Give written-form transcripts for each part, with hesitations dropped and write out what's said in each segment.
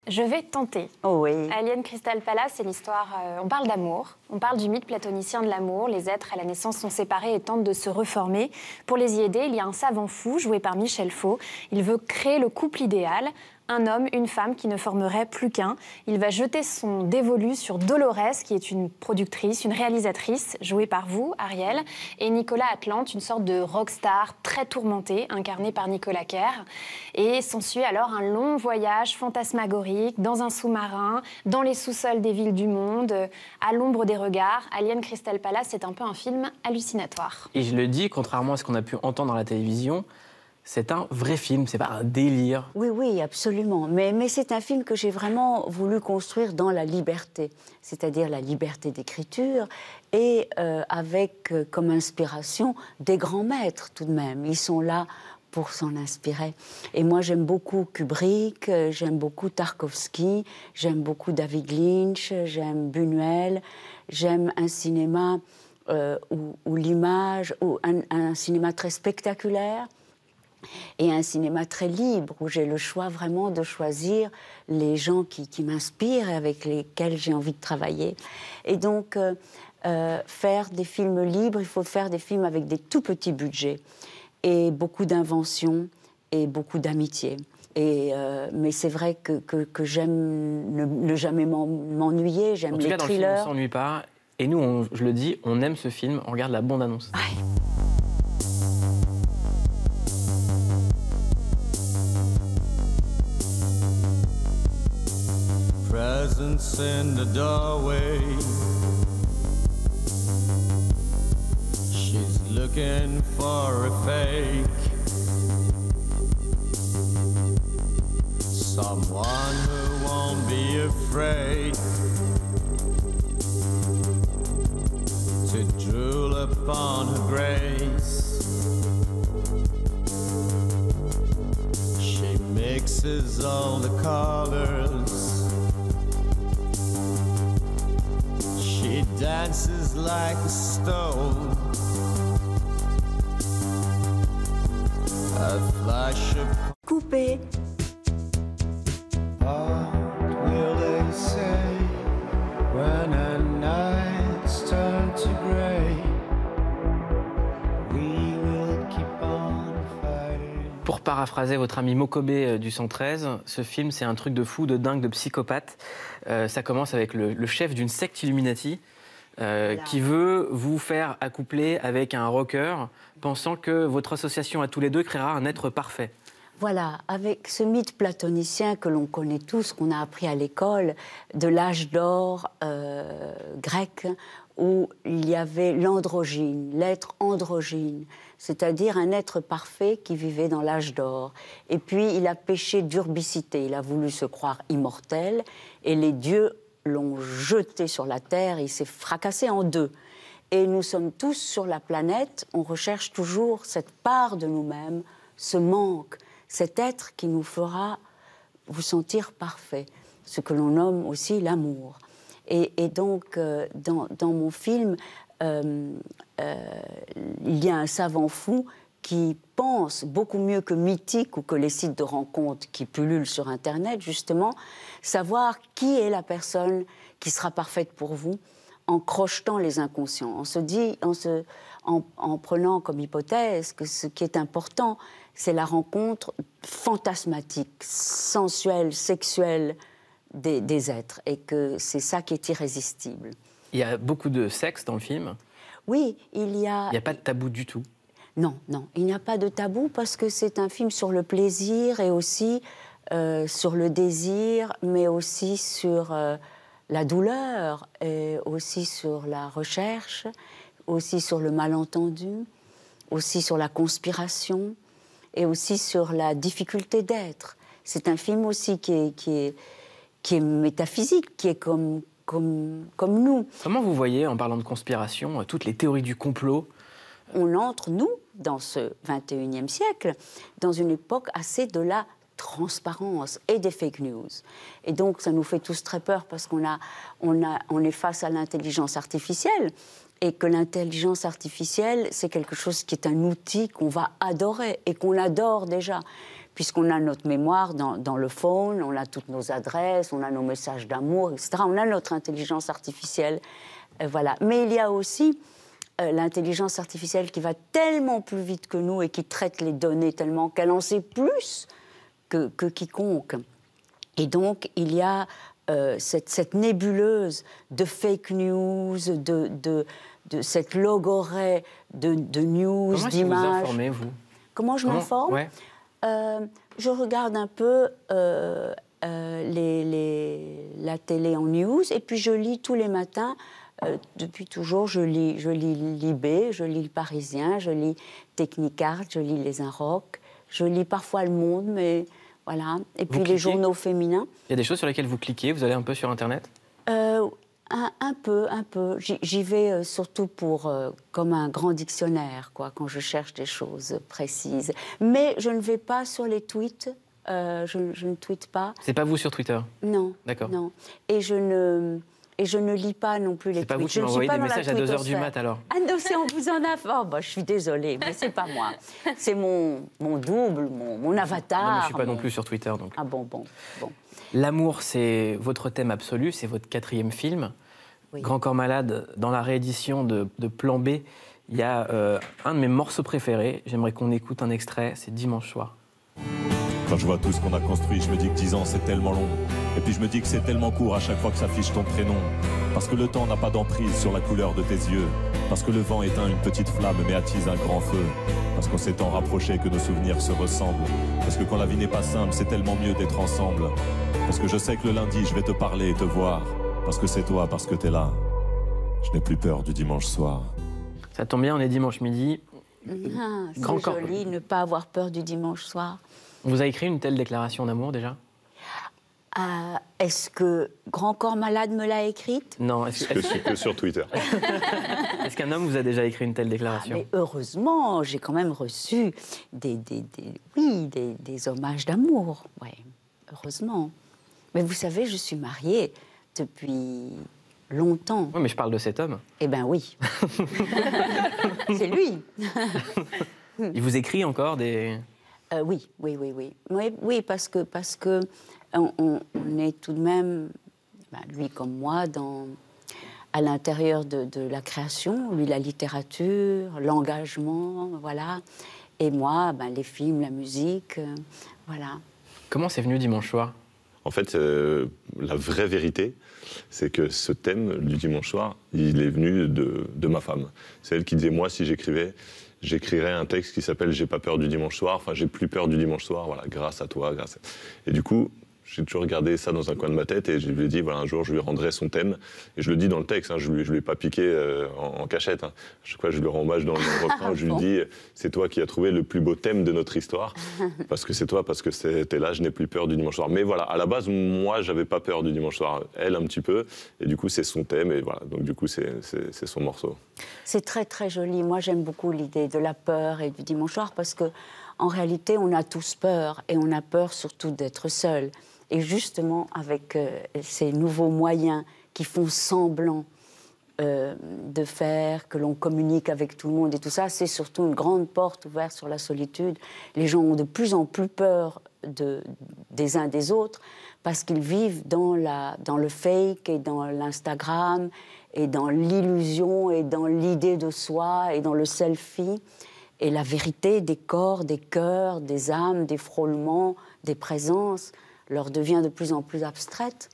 Je vais tenter. Oh oui. Alien Crystal Palace, c'est l'histoire... on parle d'amour, on parle du mythe platonicien de l'amour. Les êtres à la naissance sont séparés et tentent de se reformer. Pour les y aider, il y a un savant fou, joué par Michel Faux. Il veut créer le couple idéal. Un homme, une femme qui ne formeraient plus qu'un. Il va jeter son dévolu sur Dolores, qui est une productrice, une réalisatrice, jouée par vous, Ariel, et Nicolas Atlante, une sorte de rockstar très tourmenté, incarné par Nicolas Kerr. Et s'ensuit alors un long voyage fantasmagorique dans un sous-marin, dans les sous-sols des villes du monde, à l'ombre des regards. Alien Crystal Palace, c'est un peu un film hallucinatoire. Et je le dis, contrairement à ce qu'on a pu entendre à la télévision, c'est un vrai film, c'est pas un délire. Oui, oui, absolument. Mais c'est un film que j'ai vraiment voulu construire dans la liberté, c'est-à-dire la liberté d'écriture et avec comme inspiration des grands maîtres tout de même. Ils sont là pour s'en inspirer. Et moi, j'aime beaucoup Kubrick, j'aime beaucoup Tarkovsky, j'aime beaucoup David Lynch, j'aime Buñuel, j'aime un cinéma où l'image, ou un cinéma très spectaculaire, et un cinéma très libre, où j'ai le choix vraiment de choisir les gens qui m'inspirent et avec lesquels j'ai envie de travailler. Et donc, faire des films libres, il faut faire des films avec des tout petits budgets, et beaucoup d'invention, et beaucoup d'amitié. Mais c'est vrai que j'aime ne jamais m'ennuyer, j'aime les thrillers. En tout cas, dans le film, on ne s'ennuie pas. Et nous, je le dis, on aime ce film, on regarde la bande-annonce. Ouais. Presence in the doorway. She's looking for a fake. Someone who won't be afraid to drool upon her grace. She mixes all the colors. She dances like a stone. A flash of Coupé. what will they say when a night's turn to grey? We will keep on fighting. Pour paraphraser votre ami Mokobé du 113, ce film, c'est un truc de fou, de dingue, de psychopathe. Ça commence avec le chef d'une secte Illuminati qui veut vous faire accoupler avec un rocker, pensant que votre association à tous les deux créera un être parfait. Voilà, avec ce mythe platonicien que l'on connaît tous, qu'on a appris à l'école, de l'âge d'or grec, où il y avait l'androgyne, l'être androgyne, c'est-à-dire un être parfait qui vivait dans l'âge d'or. Et puis il a péché d'urbicité, il a voulu se croire immortel, et les dieux l'ont jeté sur la terre, il s'est fracassé en deux. Et nous sommes tous sur la planète, on recherche toujours cette part de nous-mêmes, ce manque, cet être qui nous fera vous sentir parfait, ce que l'on nomme aussi l'amour. Et donc, dans mon film, il y a un savant fou qui pense beaucoup mieux que Mythique ou que les sites de rencontres qui pullulent sur Internet, justement, savoir qui est la personne qui sera parfaite pour vous en crochetant les inconscients. On se dit, en prenant comme hypothèse que ce qui est important, c'est la rencontre fantasmatique, sensuelle, sexuelle des êtres, et que c'est ça qui est irrésistible. Il y a beaucoup de sexe dans le film. Oui, il y a... Il n'y a pas de tabou du tout. Non, non, il n'y a pas de tabou parce que c'est un film sur le plaisir et aussi sur le désir, mais aussi sur la douleur, et aussi sur la recherche, aussi sur le malentendu, aussi sur la conspiration et aussi sur la difficulté d'être. C'est un film aussi qui est métaphysique, qui est comme nous. Comment vous voyez, en parlant de conspiration, toutes les théories du complot? On entre, nous, dans ce 21e siècle, dans une époque assez de la transparence et des fake news. Et donc, ça nous fait tous très peur parce qu'on est face à l'intelligence artificielle et que l'intelligence artificielle, c'est quelque chose qui est un outil qu'on va adorer et qu'on adore déjà, puisqu'on a notre mémoire dans le phone, on a toutes nos adresses, on a nos messages d'amour, etc. On a notre intelligence artificielle, voilà. Mais il y a aussi l'intelligence artificielle qui va tellement plus vite que nous et qui traite les données tellement qu'elle en sait plus que quiconque. Et donc, il y a cette nébuleuse de fake news, de cette logorée de news, d'images. Comment vous informez, vous? Comment je m'informe? Ouais. Je regarde un peu la télé en news et puis je lis tous les matins. Depuis toujours, je lis Libé, je lis Le Parisien, je lis Technicart, je lis Les Inrocks, je lis parfois Le Monde, mais voilà. Et puis les journaux féminins. Il y a des choses sur lesquelles vous cliquez, vous allez un peu sur Internet? Un peu. J'y vais surtout comme un grand dictionnaire, quoi, quand je cherche des choses précises. Mais je ne vais pas sur les tweets. Je ne tweete pas. C'est pas vous sur Twitter? Non. D'accord. Non. Et je ne lis pas non plus les tweets. C'est pas vous qui m'envoyez des messages à 2h du mat, alors? Ah non, c'est on vous en a... Oh, bah, je suis désolée, mais c'est pas moi. C'est mon double, mon avatar. Non, mais je suis pas non plus sur Twitter, donc. Ah bon. L'amour, c'est votre thème absolu, c'est votre 4e film. Oui. Grand Corps Malade, dans la réédition de Plan B, il y a un de mes morceaux préférés. J'aimerais qu'on écoute un extrait, c'est Dimanche soir. Quand je vois tout ce qu'on a construit, je me dis que 10 ans c'est tellement long. Et puis je me dis que c'est tellement court à chaque fois que s'affiche ton prénom. Parce que le temps n'a pas d'emprise sur la couleur de tes yeux. Parce que le vent éteint une petite flamme mais attise un grand feu. Parce qu'on s'est tant rapprochés que nos souvenirs se ressemblent. Parce que quand la vie n'est pas simple, c'est tellement mieux d'être ensemble. Parce que je sais que le lundi, je vais te parler et te voir. Parce que c'est toi, parce que t'es là. Je n'ai plus peur du dimanche soir. Ça tombe bien, on est dimanche midi. C'est joli, ne pas avoir peur du dimanche soir. On vous a écrit une telle déclaration d'amour, déjà? Est-ce que Grand Corps Malade me l'a écrite? Non. Que sur Twitter. Est-ce qu'un homme vous a déjà écrit une telle déclaration? Mais heureusement, j'ai quand même reçu des hommages d'amour. Ouais, heureusement. Mais vous savez, je suis mariée depuis longtemps. Oui, mais je parle de cet homme. Eh bien oui. C'est lui. Il vous écrit encore des... Oui, parce que on est tout de même, lui comme moi, à l'intérieur de la création, lui la littérature, l'engagement, voilà, et moi, les films, la musique, voilà. Comment c'est venu Dimanche soir? En fait, la vraie vérité, c'est que ce thème du dimanche soir, il est venu de ma femme. C'est elle qui disait, moi, si j'écrirais un texte qui s'appelle « J'ai pas peur du dimanche soir », enfin « J'ai plus peur du dimanche soir », voilà, grâce à toi, Et du coup, j'ai toujours gardé ça dans un coin de ma tête et je lui ai dit, voilà, un jour, je lui rendrai son thème. Et je le dis dans le texte, je lui ai pas piqué en cachette. Hein. Chaque fois, je lui rends hommage dans le refrain, je lui dis, c'est toi qui as trouvé le plus beau thème de notre histoire. Parce que c'est toi, parce que t'es là, je n'ai plus peur du dimanche soir. Mais voilà, à la base, moi, j'avais pas peur du dimanche soir. Elle, un petit peu. Et du coup, c'est son thème. Et voilà, donc du coup, c'est son morceau. C'est très, très joli. Moi, j'aime beaucoup l'idée de la peur et du dimanche soir parce que, en réalité, on a tous peur. Et on a peur surtout d'être seul. Et justement, avec ces nouveaux moyens qui font semblant de faire, que l'on communique avec tout le monde et tout ça, c'est surtout une grande porte ouverte sur la solitude. Les gens ont de plus en plus peur des uns des autres parce qu'ils vivent dans le fake et dans l'Instagram et dans l'illusion et dans l'idée de soi et dans le selfie. Et la vérité des corps, des cœurs, des âmes, des frôlements, des présences leur devient de plus en plus abstraite.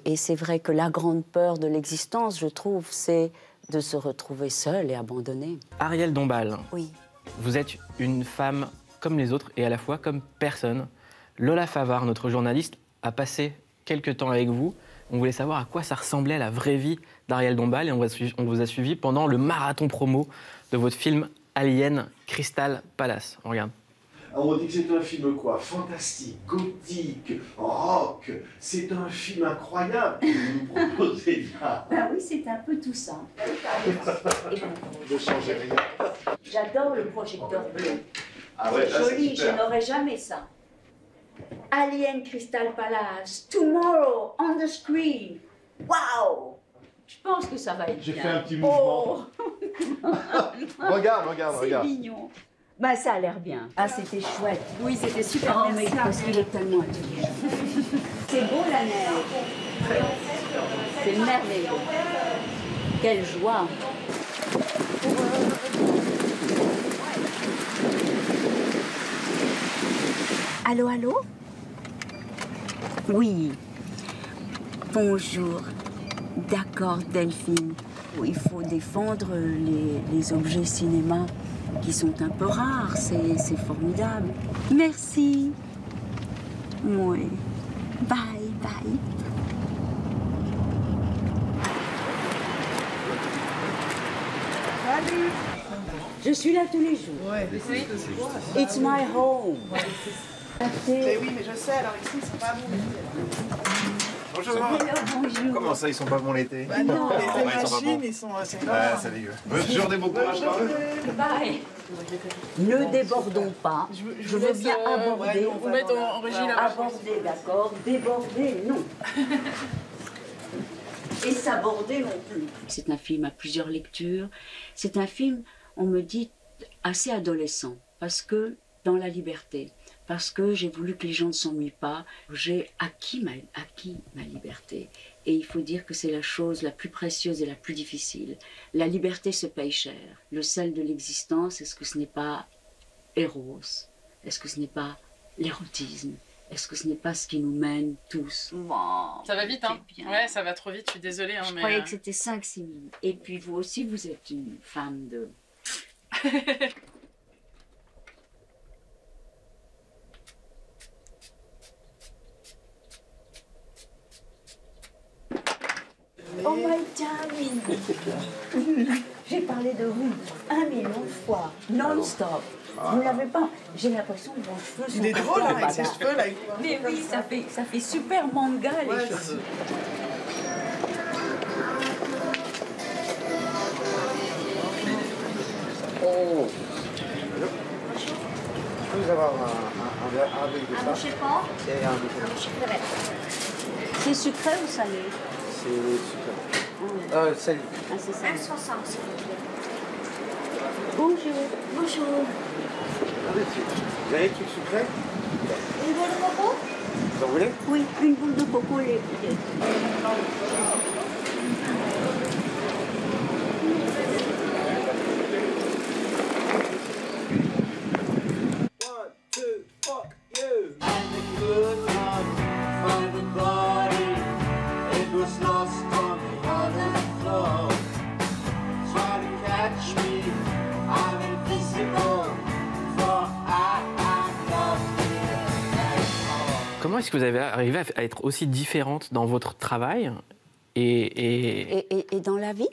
Et c'est vrai que la grande peur de l'existence, je trouve, c'est de se retrouver seule et abandonnée. Ariel Dombal, oui. Vous êtes une femme comme les autres et à la fois comme personne. Lola Favard, notre journaliste, a passé quelques temps avec vous. On voulait savoir à quoi ça ressemblait la vraie vie d'Ariel Dombal et on vous a suivi pendant le marathon promo de votre film Alien Crystal Palace. On regarde. Alors on dit que c'est un film quoi? Fantastique, gothique, rock. C'est un film incroyable que vous nous proposez là. Ben oui, c'est un peu tout ça. Ne changez rien. J'adore le projecteur bleu. Ah ouais, c'est joli, je n'aurais jamais ça. Alien Crystal Palace, tomorrow on the screen. Waouh! Je pense que ça va être bien. J'ai fait un petit mouvement. Oh. Regarde. C'est mignon. Bah, ça a l'air bien. Ah, c'était chouette. Oui, c'était super. Oh, mais parce qu'il est tellement intelligent. C'est beau, la neige. C'est merveilleux. Quelle joie. Allô, allô? Oui. Bonjour. D'accord, Delphine. Il faut défendre les objets cinéma qui sont un peu rares. C'est formidable. Merci. Oui. Bye, bye. Salut. Je suis là tous les jours. Ouais. It's my home. Mais oui, mais je sais, alors ici, ils sont pas bons. Bonjour. Bonjour. Comment ça, ils sont pas bons l'été? Bah non, les ils sont pas machines, bons. ils sont assez Ouais, grands. c'est dégueu. Bonjour, des bons courage quand même. Bye. Ne débordons pas. Je veux bien aborder. Vous mettez en régie là-bas. Aborder, d'accord. Déborder, non. Et s'aborder non plus. C'est un film à plusieurs lectures. C'est un film, on me dit, assez adolescent. Parce que dans la liberté, parce que j'ai voulu que les gens ne s'ennuient pas, j'ai acquis ma liberté. Et il faut dire que c'est la chose la plus précieuse et la plus difficile. La liberté se paye cher. Le sel de l'existence, est-ce que ce n'est pas Eros? Est-ce que ce n'est pas l'érotisme? Est-ce que ce n'est pas ce qui nous mène tous? Bon, Ça va vite, hein? c'est bien. Ouais, ça va trop vite, je suis désolée. Hein, Je mais croyais que c'était 5-6 minutes. Et puis vous aussi, vous êtes une femme de... Oh my darling! J'ai parlé de vous 1 million de fois, non-stop. Vous ne l'avez pas. J'ai l'impression que vos cheveux sont... Il est drôle encore avec ses badass. cheveux là. Mais oui, ça fait super manga les Ouais, cheveux. Oh. Je peux vous avoir un verre avec de ça? Et un bouchon. C'est sucré ou salé? C'est sucré. Salé. Ah, c'est salé. Bonjour. Bonjour. Vous avez des trucs sucrés? Une boule de coco? Vous en voulez? Oui, une boule de coco. Comment est-ce que vous avez arrivé à être aussi différente dans votre travail et... Et dans la vie,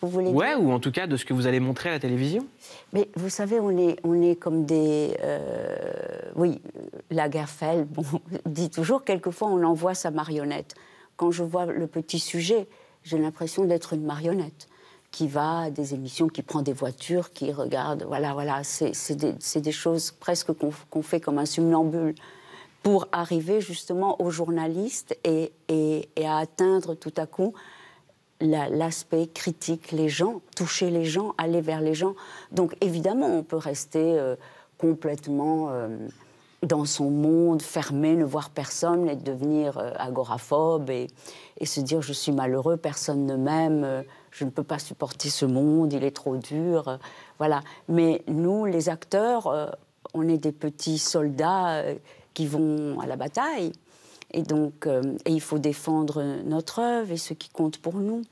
vous voulez Ouais, dire? ou en tout cas de ce que vous allez montrer à la télévision? Mais vous savez, on est comme des... oui, Lagerfeld, bon, dit toujours, quelquefois on envoie sa marionnette. Quand je vois le petit sujet, j'ai l'impression d'être une marionnette qui va à des émissions, qui prend des voitures, qui regarde... Voilà, c'est des choses presque qu'on fait comme un somnambule pour arriver justement aux journalistes et à atteindre tout à coup l'aspect critique, les gens, toucher les gens, aller vers les gens. Donc évidemment, on peut rester complètement dans son monde, fermé, ne voir personne et devenir agoraphobe et se dire « je suis malheureux, personne ne m'aime, je ne peux pas supporter ce monde, il est trop dur ». Voilà. Mais nous, les acteurs, on est des petits soldats qui vont à la bataille. Et donc, il faut défendre notre œuvre et ce qui compte pour nous.